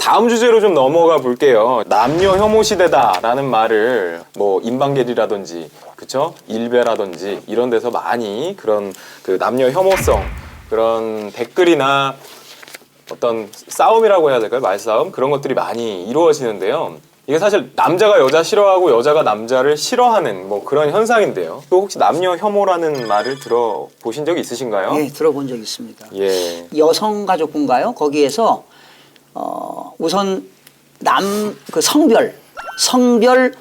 다음 주제로 좀 넘어가 볼게요. 남녀 혐오 시대다라는 말을 뭐 인방계리라든지 그쵸? 일베라든지 이런 데서 많이 그런 그 남녀 혐오성 그런 댓글이나 어떤 싸움이라고 해야 될까요? 말싸움 그런 것들이 많이 이루어지는데요. 이게 사실 남자가 여자 싫어하고 여자가 남자를 싫어하는 뭐 그런 현상인데요. 또 혹시 남녀 혐오라는 말을 들어보신 적이 있으신가요? 예, 들어본 적 있습니다. 예. 여성가족부인가요? 거기에서 우선 그 성별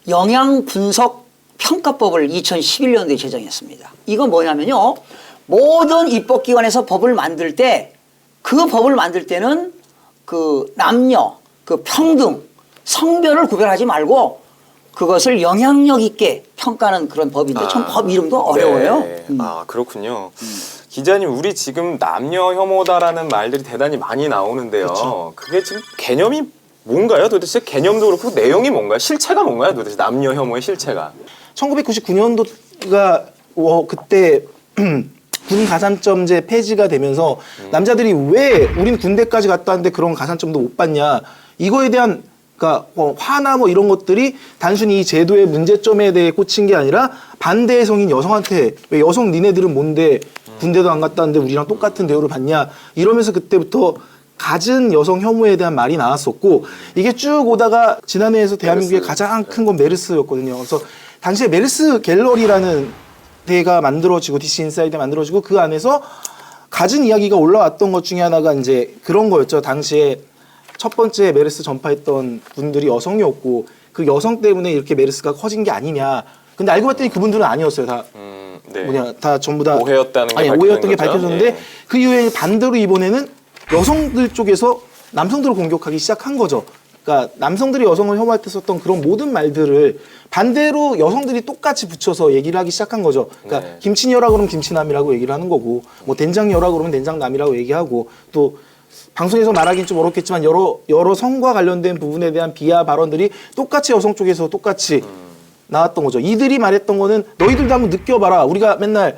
영양 분석 평가법을 2011년도에 제정했습니다. 이건 뭐냐면요. 모든 입법기관에서 법을 만들 때 그 법을 만들 때는 그 남녀, 그 평등, 성별을 구별하지 말고 그것을 영향력 있게 평가하는 그런 법인데 참 법 이름도 어려워요. 네. 아 그렇군요. 기자님 우리 지금 남녀 혐오다라는 말들이 대단히 많이 나오는데요. 그쵸. 그게 지금 개념이 뭔가요? 도대체 개념도 그렇고 내용이 뭔가요? 실체가 뭔가요? 도대체 남녀 혐오의 실체가. 1999년도가 그때 군 가산점제 폐지가 되면서 남자들이 왜 우린 군대까지 갔다 왔는데 그런 가산점도 못 받냐 이거에 대한 그러니까 화나 뭐 이런 것들이 단순히 이 제도의 문제점에 대해 꽂힌 게 아니라 반대의 성인 여성한테 왜 여성 니네들은 뭔데 군대도 안 갔다 왔는데 우리랑 똑같은 대우를 받냐 이러면서 그때부터 갖은 여성 혐오에 대한 말이 나왔었고 이게 쭉 오다가 지난해에서 대한민국의 가장 큰 건 메르스였거든요. 그래서 당시에 메르스 갤러리라는 데가 만들어지고 DC 인사이드 만들어지고 그 안에서 갖은 이야기가 올라왔던 것 중에 하나가 이제 그런 거였죠. 당시에 첫 번째 메르스 전파했던 분들이 여성이었고 그 여성 때문에 이렇게 메르스가 커진 게 아니냐. 근데 알고 봤더니 그분들은 아니었어요. 다 네. 다 전부 다 오해였다는 게 아니 오해였던 게 밝혀졌는데 예. 그 이후에 반대로 이번에는 여성들 쪽에서 남성들을 공격하기 시작한 거죠. 그러니까 남성들이 여성을 혐오할 때 썼던 그런 모든 말들을 반대로 여성들이 똑같이 붙여서 얘기를 하기 시작한 거죠. 그러니까 네. 김치녀라 그러면 김치남이라고 얘기를 하는 거고 뭐 된장녀라 그러면 된장남이라고 얘기하고 또 방송에서 말하기는 좀 어렵겠지만 여러 성과 관련된 부분에 대한 비하 발언들이 똑같이 여성 쪽에서 똑같이 나왔던 거죠. 이들이 말했던 거는 너희들도 한번 느껴봐라. 우리가 맨날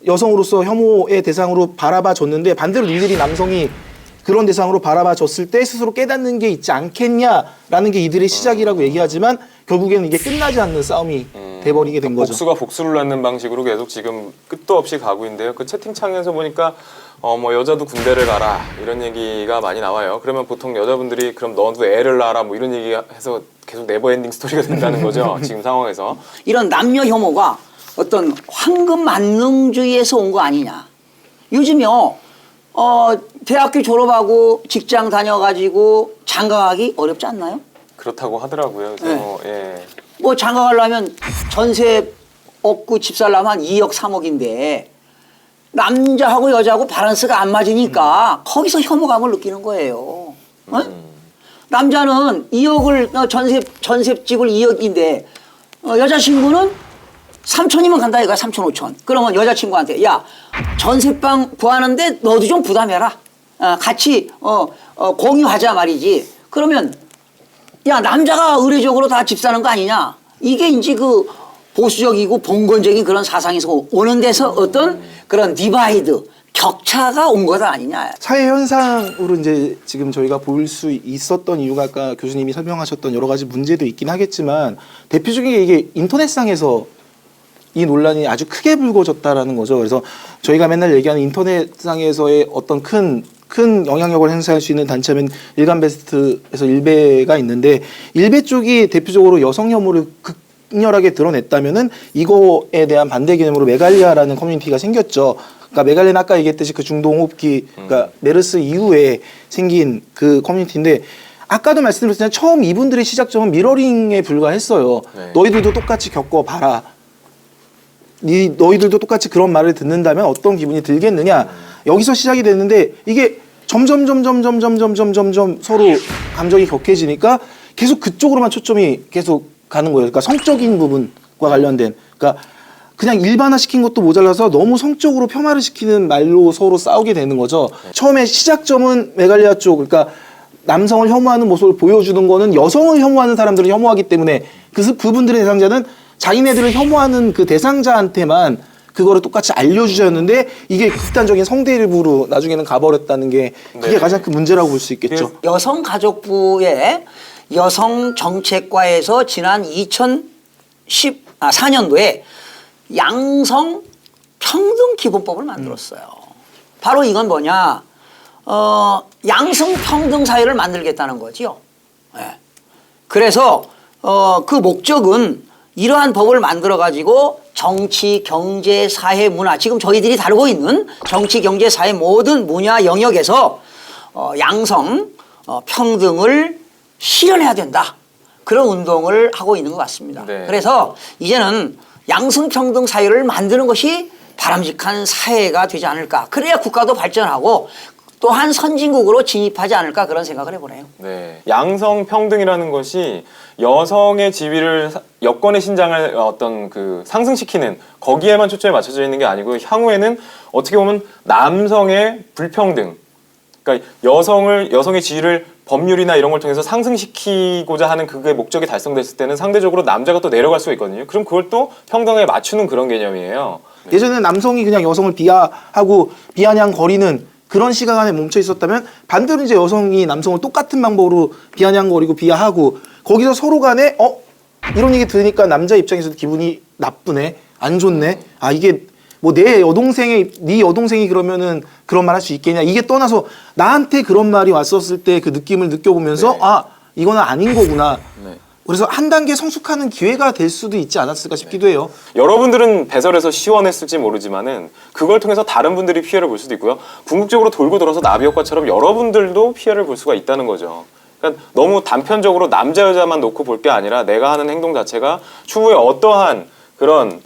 여성으로서 혐오의 대상으로 바라봐 줬는데 반대로 니들이 남성이 그런 대상으로 바라봐줬을 때 스스로 깨닫는 게 있지 않겠냐라는 게 이들의 시작이라고 얘기하지만 결국에는 이게 끝나지 않는 싸움이 돼버리게 된 거죠. 복수가 복수를 낳는 방식으로 계속 지금 끝도 없이 가고 있는데요. 그 채팅창에서 보니까 뭐 여자도 군대를 가라 이런 얘기가 많이 나와요. 그러면 보통 여자분들이 그럼 너도 애를 낳아라 뭐 이런 얘기해서 계속 네버엔딩 스토리가 된다는 거죠. 지금 상황에서. 이런 남녀 혐오가 어떤 황금 만능주의에서 온 거 아니냐. 요즘요. 대학교 졸업하고 직장 다녀가지고 장가가기 어렵지 않나요? 그렇다고 하더라고요. 그래서 네. 예. 뭐 장가가려면 전세 얻고 집 살려면 한 2억 3억인데 남자하고 여자하고 밸런스가 안 맞으니까 거기서 혐오감을 느끼는 거예요. 남자는 2억을 전세집을 2억인데 여자친구는 3천이면 간다 이거야. 3천 5천. 그러면 여자친구한테 야 전세방 구하는데 너도 좀 부담해라. 같이 공유하자 말이지. 그러면 야 남자가 의례적으로 다 집 사는 거 아니냐. 이게 이제 그 보수적이고 봉건적인 그런 사상에서 오는 데서 어떤 그런 디바이드 격차가 온 거다 아니냐. 사회 현상으로 이제 지금 저희가 볼 수 있었던 이유가 아까 교수님이 설명하셨던 여러 가지 문제도 있긴 하겠지만 대표적인 게 이게 인터넷상에서 이 논란이 아주 크게 불거졌다라는 거죠. 그래서 저희가 맨날 얘기하는 인터넷상에서의 어떤 큰 영향력을 행사할 수 있는 단체면 일간베스트에서 일베가 있는데 일베 쪽이 대표적으로 여성 혐오를 극렬하게 드러냈다면은 이거에 대한 반대 개념으로 메갈리아라는 커뮤니티가 생겼죠. 그러니까 메갈리아는 아까 얘기했듯이 그 중동호흡기, 그러니까 메르스 이후에 생긴 그 커뮤니티인데 아까도 말씀드렸지만 처음 이분들의 시작점은 미러링에 불과했어요. 네. 너희들도 똑같이 겪어봐라. 너희들도 똑같이 그런 말을 듣는다면 어떤 기분이 들겠느냐. 여기서 시작이 됐는데 이게 점점 서로 감정이 격해지니까 계속 그쪽으로만 초점이 계속 가는 거예요. 그러니까 성적인 부분과 관련된. 그러니까 그냥 일반화시킨 것도 모자라서 너무 성적으로 폄하를 시키는 말로 서로 싸우게 되는 거죠. 처음에 시작점은 메갈리아 쪽, 그러니까 남성을 혐오하는 모습을 보여주는 거는 여성을 혐오하는 사람들을 혐오하기 때문에 그분들의 대상자는 자기네들을 혐오하는 그 대상자한테만 그거를 똑같이 알려주셨는데 이게 극단적인 성대 일부로 나중에는 가버렸다는 게 그게 네. 가장 큰 문제라고 볼 수 있겠죠. 여성가족부의 여성정책과에서 지난 2014년도에 양성 평등 기본법을 만들었어요. 바로 이건 뭐냐? 양성 평등 사회를 만들겠다는 거지요. 예. 그래서 그 목적은 이러한 법을 만들어 가지고 정치, 경제, 사회, 문화 지금 저희들이 다루고 있는 정치, 경제, 사회 모든 분야 영역에서 양성 평등을 실현해야 된다. 그런 운동을 하고 있는 것 같습니다. 네. 그래서 이제는 양성 평등 사회를 만드는 것이 바람직한 사회가 되지 않을까. 그래야 국가도 발전하고 또한 선진국으로 진입하지 않을까 그런 생각을 해보네요. 네. 양성 평등이라는 것이 여성의 지위를 여건의 신장을 어떤 그 상승시키는 거기에만 초점이 맞춰져 있는 게 아니고 향후에는 어떻게 보면 남성의 불평등, 그러니까 여성의 지위를 법률이나 이런 걸 통해서 상승시키고자 하는 그게 목적이 달성됐을 때는 상대적으로 남자가 또 내려갈 수가 있거든요. 그럼 그걸 또 평등에 맞추는 그런 개념이에요. 예전에 남성이 그냥 여성을 비하하고 비아냥거리는 그런 시각 안에 멈춰 있었다면 반대로 이제 여성이 남성을 똑같은 방법으로 비아냥거리고 비하하고 거기서 서로 간에 이런 얘기 들으니까 남자 입장에서도 기분이 나쁘네, 안 좋네. 아 이게 뭐 내 여동생이 네 여동생이 그러면은 그런 말 할 수 있겠냐. 이게 떠나서 나한테 그런 말이 왔었을 때 그 느낌을 느껴보면서 네. 아 이거는 아닌 거구나. 네. 그래서 한 단계 성숙하는 기회가 될 수도 있지 않았을까 싶기도 해요. 여러분들은 배설해서 시원했을지 모르지만은 그걸 통해서 다른 분들이 피해를 볼 수도 있고요. 궁극적으로 돌고 돌아서 나비 효과처럼 여러분들도 피해를 볼 수가 있다는 거죠. 그러니까 너무 단편적으로 남자 여자만 놓고 볼 게 아니라 내가 하는 행동 자체가 추후에 어떠한 그런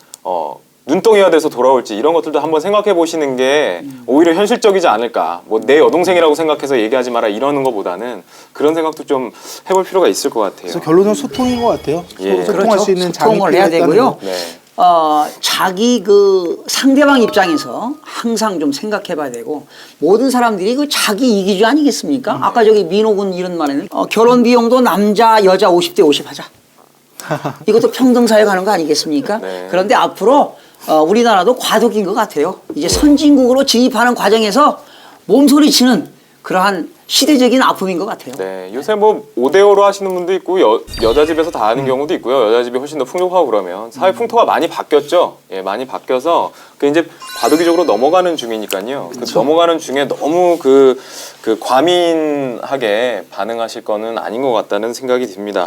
눈덩이가 돼서 돌아올지 이런 것들도 한번 생각해 보시는 게 오히려 현실적이지 않을까. 뭐 내 여동생이라고 생각해서 얘기하지 마라 이러는 것보다는 그런 생각도 좀 해볼 필요가 있을 것 같아요. 그래서 결론은 소통인 것 같아요. 예. 소통할 그렇죠. 수 있는 소통을 장이 해야 필요했다는 되고요. 거. 네. 자기 그 상대방 입장에서 항상 좀 생각해 봐야 되고 모든 사람들이 그 자기 이기주의 아니겠습니까? 아까 저기 민호군 이런 말에는 결혼 비용도 남자 여자 50대 50 하자. 이것도 평등사회 가는 거 아니겠습니까? 네. 그런데 앞으로 우리나라도 과도기인 것 같아요. 이제 선진국으로 진입하는 과정에서 몸소리치는 그러한 시대적인 아픔인 것 같아요. 네, 요새 뭐 5대5로 하시는 분도 있고 여자 집에서 다 하는 경우도 있고요. 여자 집이 훨씬 더 풍족하고 그러면 사회 풍토가 많이 바뀌었죠. 예, 많이 바뀌어서 그 이제 과도기적으로 넘어가는 중이니까요. 그 넘어가는 중에 너무 그 과민하게 반응하실 거는 아닌 것 같다는 생각이 듭니다.